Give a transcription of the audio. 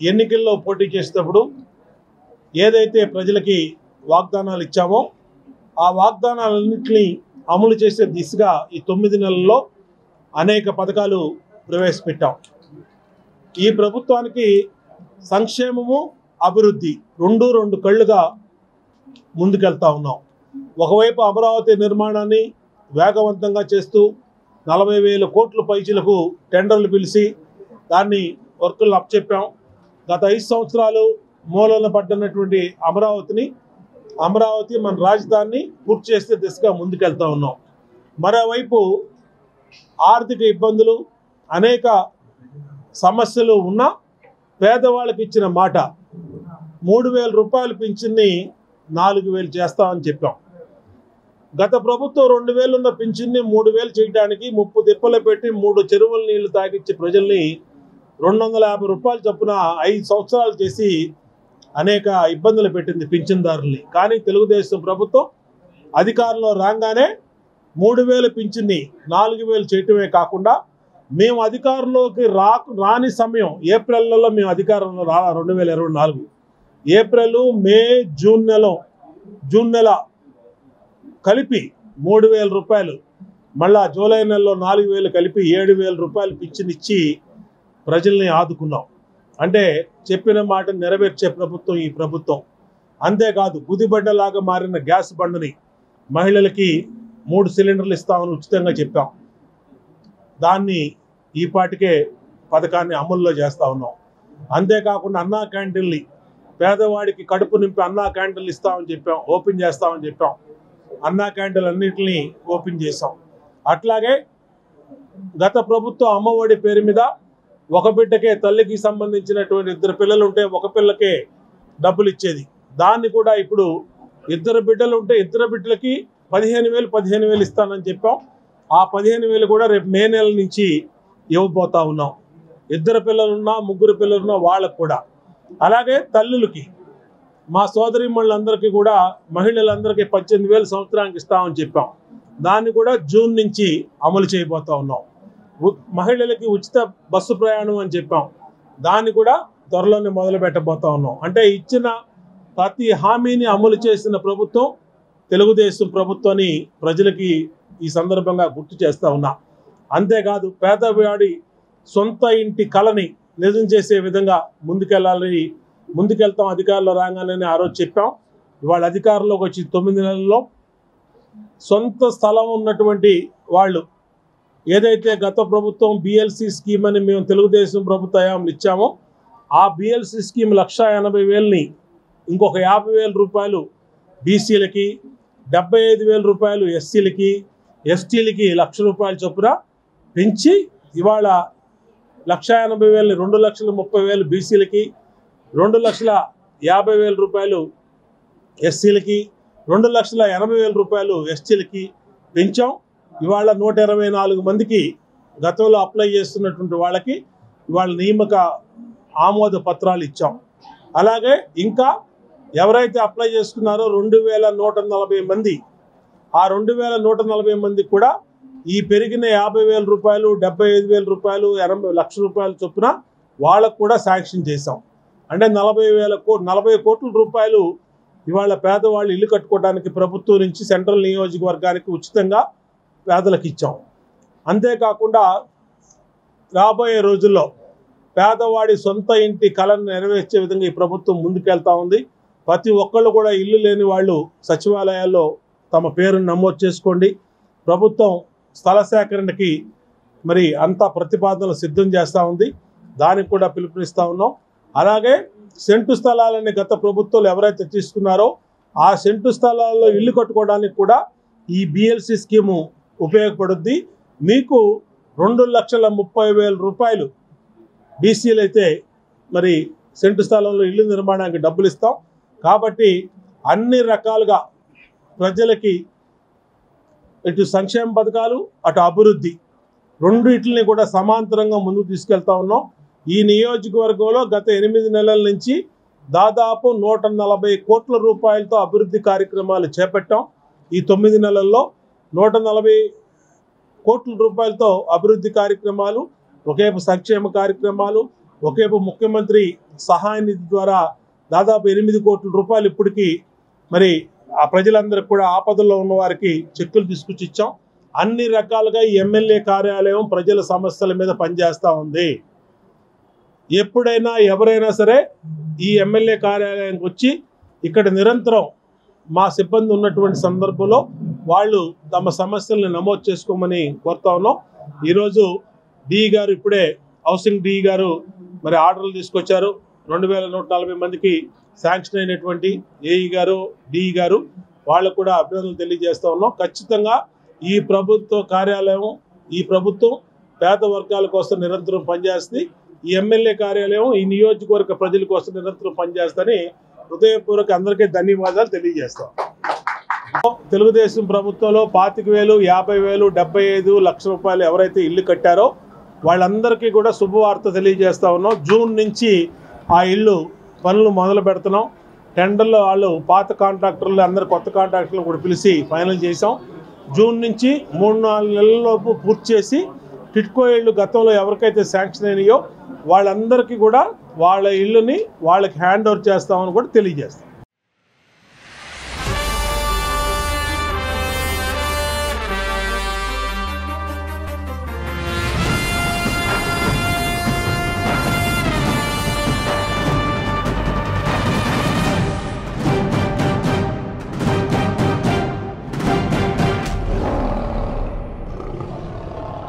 ఎన్నికల్లో పోటీ చేసేటప్పుడు ఏదైతే ప్రజలకి వాగ్దానాలు ఇచ్చామో ఆ వాగ్దానాలన్నింటినీ అమలు చేసే దిశగా ఈ 9 నెలల్లో అనేక పథకాలు ప్రవేశపెట్టాం. ఈ ప్రభుత్వానికి సంక్షేమము అభివృద్ధి రెండు కళ్ళుగా ముందుకెళ్తా ఉన్నాం. ఒకవైపు అమరావతి నిర్మాణాన్ని వేగవంతంగా చేస్తూ 40,000 కోట్ల పైచీలకు టెండర్లు పిలిచి దాన్ని వర్కులను అప్పచెప్పాం. గత 5 సంవత్సరాలు మూలన పడ్డనటువంటి అమరావతి మన రాజధానిని పూర్తి చేసే దిశగా ముందుకెళ్తా ఉన్నాం. మరోవైపు ఆర్థిక ఇబ్బందులు అనేక సమస్యలు ఉన్న పేదవాళ్ళకి ఇచ్చిన మాట 3,000 రూపాయలు పింఛన్ని 4,000 చేస్తామని చెప్పాం. గత ప్రభుత్వం 2,000 ఉన్న పింఛన్ని 3,000 చేయడానికి 30 తిప్పలు పెట్టి 3 చెరువుల నీళ్లు తాగిచ్చి ప్రజల్ని 250 రూపాయలు చొప్పున 5 సంవత్సరాలు చేసి అనేక ఇబ్బందులు పెట్టింది పింఛన్దారుల్ని. కానీ తెలుగుదేశం ప్రభుత్వం అధికారంలో రాగానే 3,000 పింఛన్ని 4,000 చేయటమే కాకుండా మేము అధికారంలోకి రాని సమయం ఏప్రిల్లో మేము అధికారంలో 2024 ఏప్రిల్, మే, జూన్ నెల కలిపి 3,000 రూపాయలు, మళ్ళా జూలై నెలలో 4,000 కలిపి 7,000 రూపాయలు పింఛన్ ఇచ్చి ప్రజల్ని ఆదుకున్నాం. అంటే చెప్పిన మాట నెరవేర్చే ప్రభుత్వం ఈ ప్రభుత్వం. అంతేకాదు గుదిబండలాగా మారిన గ్యాస్ బండని మహిళలకి 3 సిలిండర్లు ఇస్తామని ఉచితంగా చెప్పాం. దాన్ని ఈ పాటికే పథకాన్ని అమల్లో చేస్తూ ఉన్నాం. అంతేకాకుండా అన్నా క్యాంటీన్ని పేదవాడికి కడుపు నింపి అన్నా క్యాంటీన్లు ఇస్తామని చెప్పాం, ఓపెన్ చేస్తామని చెప్పాం. అన్నా క్యాంటీన్లు అన్నింటినీ ఓపెన్ చేసాం. అట్లాగే గత ప్రభుత్వం అమ్మఒడి పేరు మీద ఒక బిడ్డకే తల్లికి సంబంధించినటువంటి 2 పిల్లలు ఉంటే ఒక పిల్లకే డబ్బులు ఇచ్చేది. దాన్ని కూడా ఇప్పుడు 2 బిడ్డలు ఉంటే 2 బిడ్డలకి 15,000 ఇస్తానని చెప్పాం. ఆ 15,000 కూడా రేపు మే నెల నుంచి ఇవ్వబోతా ఉన్నాం. 2 పిల్లలున్నా 3 పిల్లలున్నా వాళ్ళకు కూడా. అలాగే తల్లులకి మా సోదరీమణులందరికీ కూడా మహిళలందరికీ 18,000 సంవత్సరానికి ఇస్తామని చెప్పాం. దాన్ని కూడా జూన్ నుంచి అమలు చేయబోతా ఉన్నాం. మహిళలకి ఉచిత బస్సు ప్రయాణం అని చెప్పాం. దాన్ని కూడా త్వరలోనే మొదలు పెట్టబోతా ఉన్నాం. అంటే ఇచ్చిన ప్రతి హామీని అమలు చేసిన ప్రభుత్వం తెలుగుదేశం ప్రభుత్వాన్ని ప్రజలకి ఈ సందర్భంగా గుర్తు చేస్తూ ఉన్నా. అంతేకాదు పేదవాడి సొంత ఇంటి కళని నిజం చేసే విధంగా ముందుకెళ్తాం అధికారంలో రాగానే ఆ రోజు చెప్పాం. ఇవాళ అధికారంలోకి వచ్చి 9 నెలల్లో సొంత స్థలం ఉన్నటువంటి వాళ్ళు ఏదైతే గత ప్రభుత్వం BLC స్కీమ్ అని మేము తెలుగుదేశం ప్రభుత్వ హయాంలో ఇచ్చామో ఆ BLC స్కీమ్ 1,80,000ని ఇంకొక 50,000 రూపాయలు బీసీలకి, 75,000 రూపాయలు ఎస్సీలకి, ఎస్టీలకి 1,00,000 రూపాయల చొప్పున పెంచి ఇవాళ 1,80,000ని 2,30,000 బీసీలకి, 2,50,000 రూపాయలు ఎస్సీలకి, 2,80,000 రూపాయలు ఎస్టీలకి పెంచాం. ఇవాళ 124 మందికి గతంలో అప్లై చేస్తున్నటువంటి వాళ్ళకి ఇవాళ నియామక ఆమోద పత్రాలు ఇచ్చాం. అలాగే ఇంకా ఎవరైతే అప్లై చేసుకున్నారో 2,140 మంది, ఆ 2,140 మందికి కూడా ఈ పెరిగిన 50,000 రూపాయలు, 75,000 రూపాయలు, 1,00,000 రూపాయలు చొప్పున వాళ్ళకు కూడా శాంక్షన్ చేశాం. అంటే 40 కోట్ల రూపాయలు ఇవాళ పేదవాళ్ళు ఇల్లు కట్టుకోవడానికి ప్రభుత్వం నుంచి సెంట్రల్ నియోజకవర్గానికి ఉచితంగా పేదలకు ఇచ్చాం. అంతేకాకుండా రాబోయే రోజుల్లో పేదవాడి సొంత ఇంటి కళను నెరవేర్చే విధంగా ఈ ప్రభుత్వం ముందుకెళ్తా ఉంది. ప్రతి ఒక్కళ్ళు కూడా ఇల్లు లేని వాళ్ళు సచివాలయాల్లో తమ పేరును నమోదు చేసుకోండి. ప్రభుత్వం స్థల సేకరణకి మరి అంతా ప్రతిపాదనలు సిద్ధం చేస్తూ ఉంది. దానికి కూడా పిలుపునిస్తూ ఉన్నాం. అలాగే సెంటు స్థలాలని గత ప్రభుత్వాలు ఎవరైతే తీసుకున్నారో ఆ సెంటు స్థలాల్లో ఇల్లు కట్టుకోవడానికి కూడా ఈ BLC స్కీము ఉపయోగపడుద్ది. మీకు 2,30,000 రూపాయలు బీసీలు అయితే మరి సెంటు స్థలంలో ఇల్లు నిర్మాణానికి డబ్బులు ఇస్తాం. కాబట్టి అన్ని రకాలుగా ప్రజలకి ఇటు సంక్షేమ పథకాలు అటు అభివృద్ధి రెండింటిని కూడా సమాంతరంగా ముందుకు తీసుకెళ్తా ఉన్నాం. ఈ నియోజకవర్గంలో గత 8 నెలల నుంచి దాదాపు 140 కోట్ల రూపాయలతో అభివృద్ధి కార్యక్రమాలు చేపట్టాం. ఈ 9 నెలల్లో 140 కోట్ల రూపాయలతో అభివృద్ధి కార్యక్రమాలు, ఒకేపు సంక్షేమ కార్యక్రమాలు, ఒకేపు ముఖ్యమంత్రి సహాయ నిధి ద్వారా దాదాపు 8 కోట్ల రూపాయలు ఇప్పటికీ మరి ఆ ప్రజలందరికీ కూడా ఆపదల్లో ఉన్న వారికి చెక్కులు తీసుకొచ్చి ఇచ్చాం. అన్ని రకాలుగా ఈ ఎమ్మెల్యే కార్యాలయం ప్రజల సమస్యల మీద పనిచేస్తూ ఉంది. ఎప్పుడైనా ఎవరైనా సరే ఈ ఎమ్మెల్యే కార్యాలయానికి వచ్చి ఇక్కడ నిరంతరం మా సిబ్బంది ఉన్నటువంటి సందర్భంలో వాళ్ళు తమ సమస్యల్ని నమోదు చేసుకోమని కోరుతా ఉన్నాం. ఈరోజు డిఈ గారు ఇప్పుడే హౌసింగ్ డిఈ గారు మరి ఆర్డర్లు తీసుకొచ్చారు. 2140 మందికి శాంక్షన్ అయినటువంటి ఏఈ గారు డిఈ గారు వాళ్ళకు కూడా అభినందనలు తెలియజేస్తా ఉన్నాం. ఖచ్చితంగా ఈ ప్రభుత్వ కార్యాలయం ఈ ప్రభుత్వం పేద వర్గాల కోసం నిరంతరం పనిచేస్తుంది. ఈ ఎమ్మెల్యే కార్యాలయం ఈ నియోజకవర్గ ప్రజల కోసం నిరంతరం పనిచేస్తుందని హృదయపూర్వక అందరికీ ధన్యవాదాలు తెలియజేస్తాం. తెలుగుదేశం ప్రభుత్వంలో 25,000, 50,000, 75 లక్షల రూపాయలు ఎవరైతే ఇల్లు కట్టారో వాళ్ళందరికీ కూడా శుభవార్త తెలియజేస్తా ఉన్నాం. జూన్ నుంచి ఆ ఇల్లు పనులు మొదలు పెడుతున్నాం. టెండర్లో వాళ్ళు పాత కాంట్రాక్టర్లు అందరు కొత్త కాంట్రాక్టర్లు కూడా పిలిచి ఫైనల్ చేసాం. జూన్ నుంచి 3-4 నెలలలోపు పూర్తి చేసి టిట్కో ఇళ్ళు గతంలో ఎవరికైతే శాంక్షన్ అయినాయో వాళ్ళందరికీ కూడా వాళ్ళ ఇళ్ళని వాళ్ళకి హ్యాండ్ ఓవర్ చేస్తామని కూడా తెలియజేస్తాం.